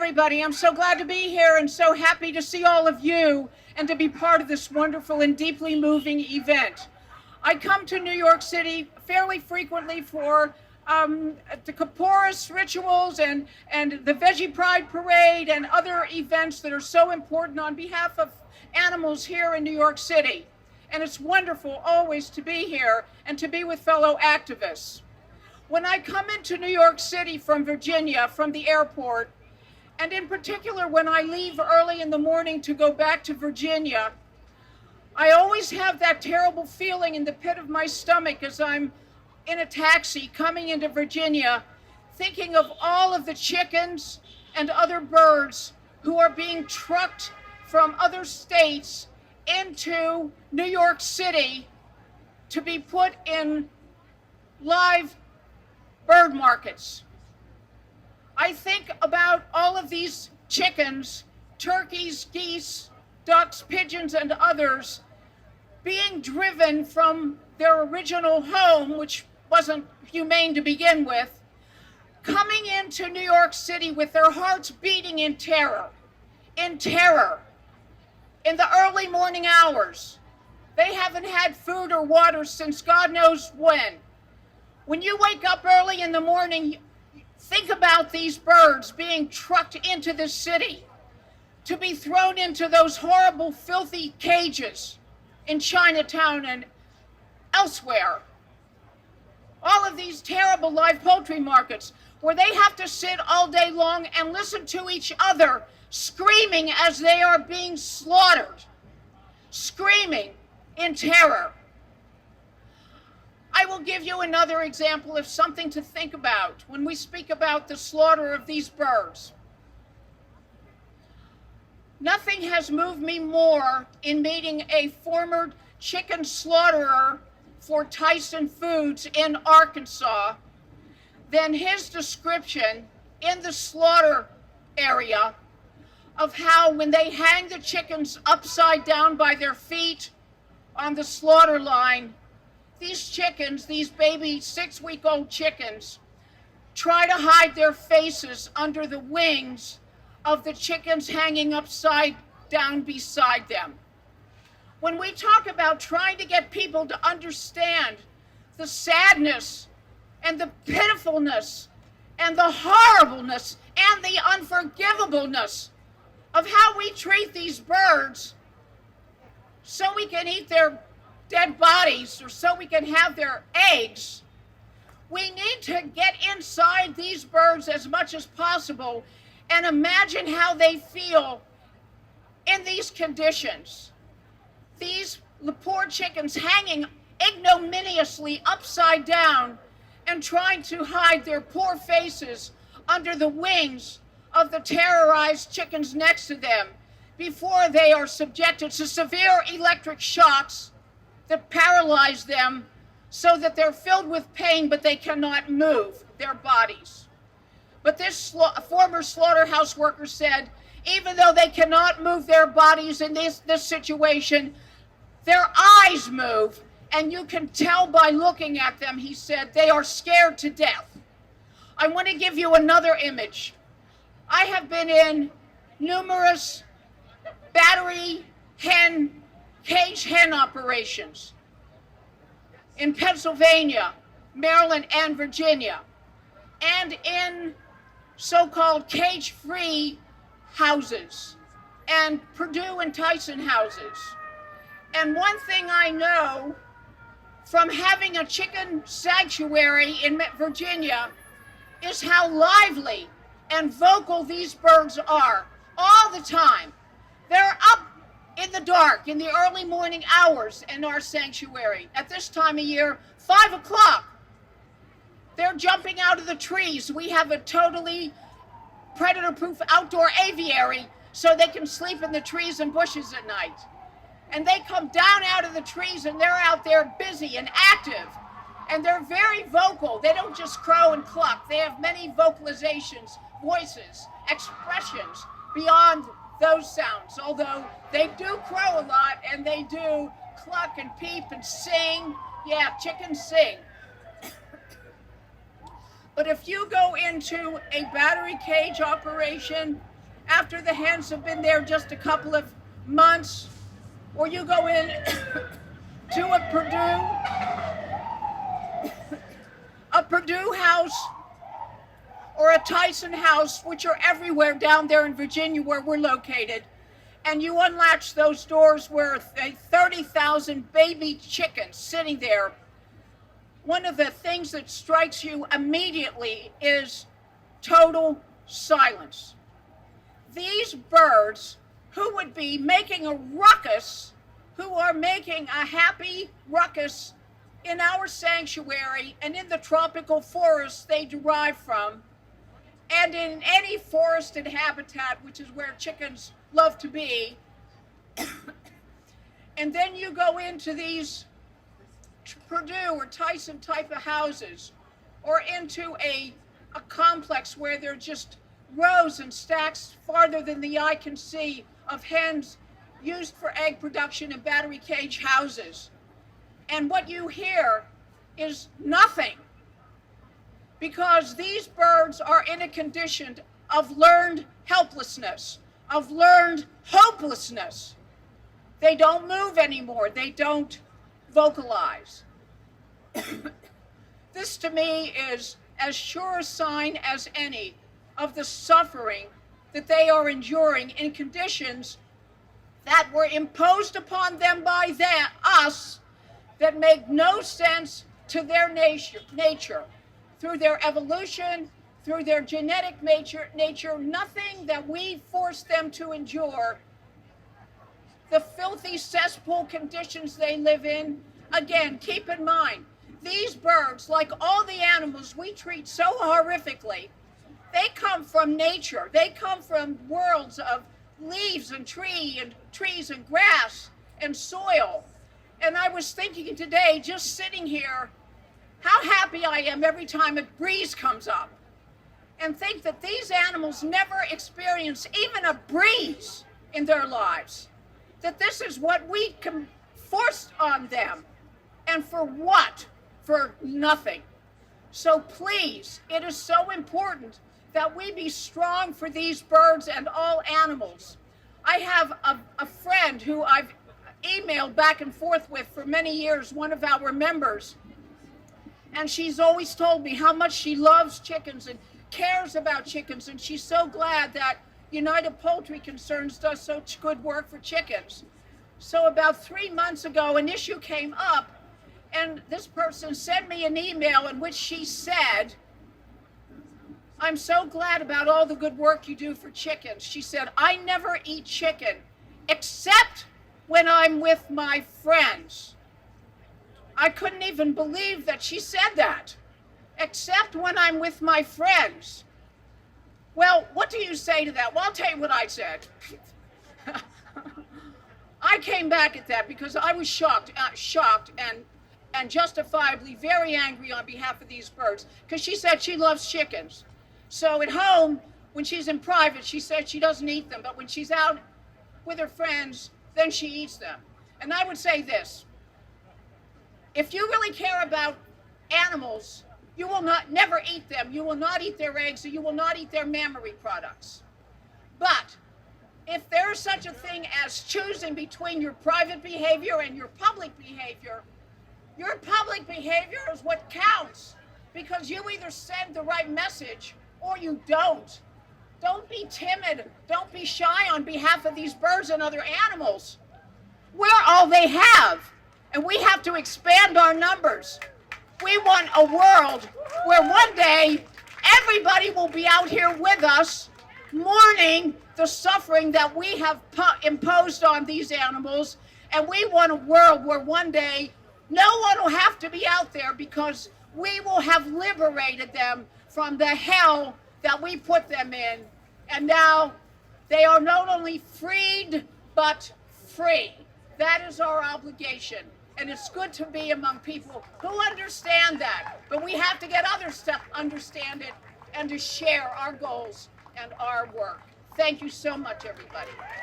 everybody. I'm so glad to be here and so happy to see all of you and to be part of this wonderful and deeply moving event. I come to New York City fairly frequently for the Kaporis rituals and the Veggie Pride Parade and other events that are so important on behalf of animals here in New York City. And it's wonderful always to be here and to be with fellow activists. When I come into New York City from Virginia, from the airport, and in particular when I leave early in the morning to go back to Virginia, I always have that terrible feeling in the pit of my stomach as I'm in a taxi coming into Virginia, thinking of all of the chickens and other birds who are being trucked from other states into New York City to be put in live bird markets. I think about all of these chickens, turkeys, geese, ducks, pigeons, and others being driven from their original home, which wasn't humane to begin with, coming into New York City with their hearts beating in terror, in the early morning hours. They haven't had food or water since God knows when. When you wake up early in the morning, think about these birds being trucked into the city to be thrown into those horrible, filthy cages in Chinatown and elsewhere. All of these terrible live poultry markets where they have to sit all day long and listen to each other screaming as they are being slaughtered, screaming in terror. I will give you another example of something to think about when we speak about the slaughter of these birds. Nothing has moved me more in meeting a former chicken slaughterer for Tyson Foods in Arkansas than his description in the slaughter area of how when they hang the chickens upside down by their feet on the slaughter line, these chickens, these baby 6-week-old chickens, try to hide their faces under the wings of the chickens hanging upside down beside them. When we talk about trying to get people to understand the sadness and the pitifulness and the horribleness and the unforgivableness of how we treat these birds so we can eat their dead bodies or so we can have their eggs, we need to get inside these birds as much as possible and imagine how they feel in these conditions. These poor chickens hanging ignominiously upside down and trying to hide their poor faces under the wings of the terrorized chickens next to them before they are subjected to severe electric shocks that paralyze them so that they're filled with pain, but they cannot move their bodies. But this former slaughterhouse worker said, even though they cannot move their bodies in this situation, their eyes move, and you can tell by looking at them, he said, they are scared to death. I want to give you another image. I have been in numerous battery cage hen operations in Pennsylvania, Maryland, and Virginia, and in so-called cage-free houses and Purdue and Tyson houses. And one thing I know from having a chicken sanctuary in Virginia is how lively and vocal these birds are all the time. They're up in the dark, in the early morning hours in our sanctuary. At this time of year, 5 o'clock, they're jumping out of the trees. We have a totally predator-proof outdoor aviary so they can sleep in the trees and bushes at night. And they come down out of the trees and they're out there busy and active. And they're very vocal. They don't just crow and cluck. They have many vocalizations, voices, expressions beyond those sounds, although they do crow a lot and they do cluck and peep and sing. Yeah, chickens sing. But if you go into a battery cage operation after the hens have been there just a couple of months, or you go in to a Purdue house or a Tyson house, which are everywhere down there in Virginia where we're located, and you unlatch those doors where 30,000 baby chickens sitting there, one of the things that strikes you immediately is total silence. These birds who would be making a ruckus, who are making a happy ruckus in our sanctuary and in the tropical forests they derive from, and in any forested habitat, which is where chickens love to be. And then you go into these Purdue or Tyson type of houses, or into a complex where there are just rows and stacks farther than the eye can see of hens used for egg production in battery cage houses. And what you hear is nothing, because these birds are in a condition of learned helplessness, of learned hopelessness. They don't move anymore. They don't vocalize. This to me is as sure a sign as any of the suffering that they are enduring in conditions that were imposed upon them by us, that make no sense to their nature, through their evolution, through their genetic nature, nothing that we force them to endure. The filthy cesspool conditions they live in. Again, keep in mind, these birds, like all the animals we treat so horrifically, they come from nature. They come from worlds of leaves and trees and grass and soil. And I was thinking today, just sitting here, how happy I am every time a breeze comes up, and think that these animals never experience even a breeze in their lives. That this is what we can force on them. And for what? For nothing. So please, it is so important that we be strong for these birds and all animals. I have a friend who I've emailed back and forth with for many years, one of our members, and she's always told me how much she loves chickens and cares about chickens, and she's so glad that United Poultry Concerns does such good work for chickens. So about 3 months ago, an issue came up, and this person sent me an email in which she said, "I'm so glad about all the good work you do for chickens." She said, "I never eat chicken except when I'm with my friends." I couldn't even believe that she said that. Except when I'm with my friends. Well, what do you say to that? Well, I'll tell you what I said. I came back at that because I was shocked and justifiably very angry on behalf of these birds, because she said she loves chickens. So at home, when she's in private, she said she doesn't eat them, but when she's out with her friends, then she eats them. And I would say this: if you really care about animals, you will never eat them. You will not eat their eggs, or you will not eat their mammary products. But if there is such a thing as choosing between your private behavior and your public behavior is what counts, because you either send the right message or you don't. Don't be timid. Don't be shy on behalf of these birds and other animals. We're all they have, and we have to expand our numbers. We want a world where one day everybody will be out here with us, mourning the suffering that we have imposed on these animals. And we want a world where one day no one will have to be out there, because we will have liberated them from the hell that we put them in. And now they are not only freed, but free. That is our obligation. And it's good to be among people who understand that. But we have to get others to understand it and to share our goals and our work. Thank you so much, everybody.